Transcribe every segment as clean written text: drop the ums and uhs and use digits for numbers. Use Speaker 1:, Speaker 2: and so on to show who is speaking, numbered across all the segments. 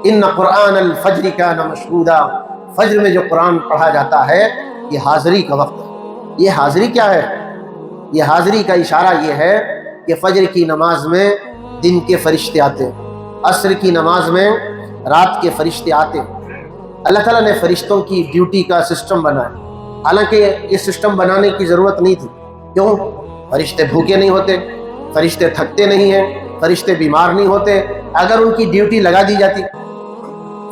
Speaker 1: ان قرآن الفجر کان مشہودا، فجر میں جو قرآن پڑھا جاتا ہے یہ حاضری کا وقت ہے۔ یہ حاضری کیا ہے؟ یہ حاضری کا اشارہ یہ ہے کہ فجر کی نماز میں دن کے فرشتے آتے ہیں، عصر کی نماز میں رات کے فرشتے آتے ہیں۔ اللہ تعالیٰ نے فرشتوں کی ڈیوٹی کا سسٹم بنایا، حالانکہ یہ سسٹم بنانے کی ضرورت نہیں تھی۔ کیوں؟ فرشتے بھوکے نہیں ہوتے، فرشتے تھکتے نہیں ہیں، فرشتے بیمار نہیں ہوتے۔ اگر ان کی ڈیوٹی لگا دی جاتی،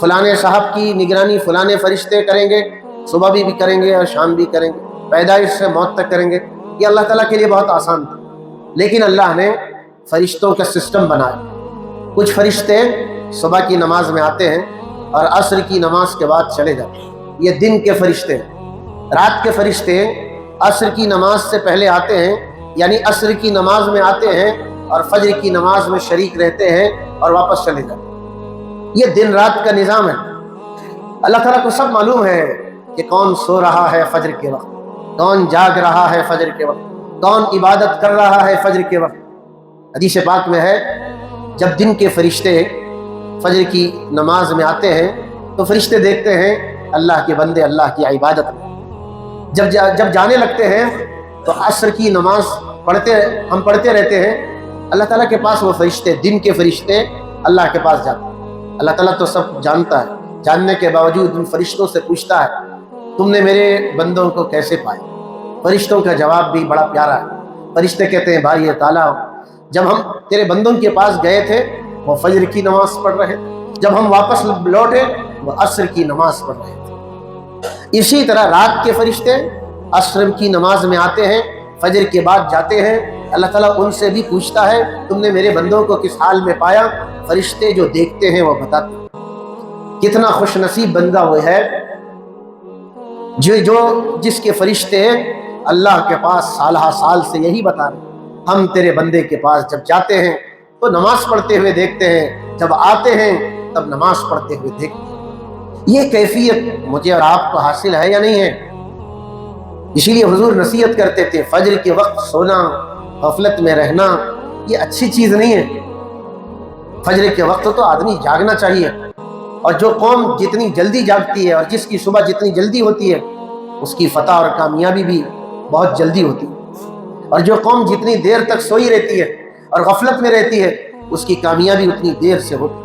Speaker 1: فلانے صاحب کی نگرانی فلانے فرشتے کریں گے، صبح بھی کریں گے اور شام بھی کریں گے، پیدائش سے موت تک کریں گے، یہ اللہ تعالیٰ کے لیے بہت آسان تھا۔ لیکن اللہ نے فرشتوں کا سسٹم بنایا۔ کچھ فرشتے صبح کی نماز میں آتے ہیں اور عصر کی نماز کے بعد چلے جاتے ہیں، یہ دن کے فرشتے ہیں۔ رات کے فرشتے عصر کی نماز سے پہلے آتے ہیں، یعنی عصر کی نماز میں آتے ہیں اور فجر کی نماز میں شریک رہتے ہیں اور واپس چلے جاتے ہیں۔ یہ دن رات کا نظام ہے۔ اللہ تعالیٰ کو سب معلوم ہے کہ کون سو رہا ہے فجر کے وقت، کون جاگ رہا ہے فجر کے وقت، کون عبادت کر رہا ہے فجر کے وقت۔ حدیث پاک میں ہے جب دن کے فرشتے فجر کی نماز میں آتے ہیں تو فرشتے دیکھتے ہیں اللہ کے بندے اللہ کی عبادت میں۔ جب جانے لگتے ہیں تو عصر کی نماز ہم پڑھتے رہتے ہیں، اللہ تعالیٰ کے پاس وہ فرشتے دن کے فرشتے اللہ کے پاس جاتے ہیں۔ اللہ تعالیٰ تو سب جانتا ہے، جاننے کے باوجود ان فرشتوں سے پوچھتا ہے تم نے میرے بندوں کو کیسے پائے؟ فرشتوں کا جواب بھی بڑا پیارا ہے۔ فرشتے کہتے ہیں بھائی تعالیٰ جب ہم تیرے بندوں کے پاس گئے تھے وہ فجر کی نماز پڑھ رہے تھے، جب ہم واپس لوٹے وہ عصر کی نماز پڑھ رہے تھے۔ اسی طرح رات کے فرشتے عصر کی نماز میں آتے ہیں، فجر کے بعد جاتے ہیں، اللہ تعالیٰ ان سے بھی پوچھتا ہے تم نے میرے بندوں کو کس حال میں پایا؟ فرشتے جو دیکھتے ہیں وہ بتاتے ہیں۔ کتنا خوش نصیب بندہ وہ ہے جس کے فرشتے اللہ کے پاس سالہ سال سے یہی بتا رہے ہیں ہم تیرے بندے کے پاس جب جاتے ہیں تو نماز پڑھتے ہوئے دیکھتے ہیں، جب آتے ہیں تب نماز پڑھتے ہوئے دیکھتے ہیں۔ یہ کیفیت مجھے اور آپ کو حاصل ہے یا نہیں ہے؟ اسی لیے حضور نصیحت کرتے تھے فجر کے وقت سونا، غفلت میں رہنا یہ اچھی چیز نہیں ہے۔ فجر کے وقت تو آدمی جاگنا چاہیے، اور جو قوم جتنی جلدی جاگتی ہے اور جس کی صبح جتنی جلدی ہوتی ہے اس کی فتح اور کامیابی بھی بہت جلدی ہوتی ہے، اور جو قوم جتنی دیر تک سوئی رہتی ہے اور غفلت میں رہتی ہے اس کی کامیابی اتنی دیر سے ہوتی ہے۔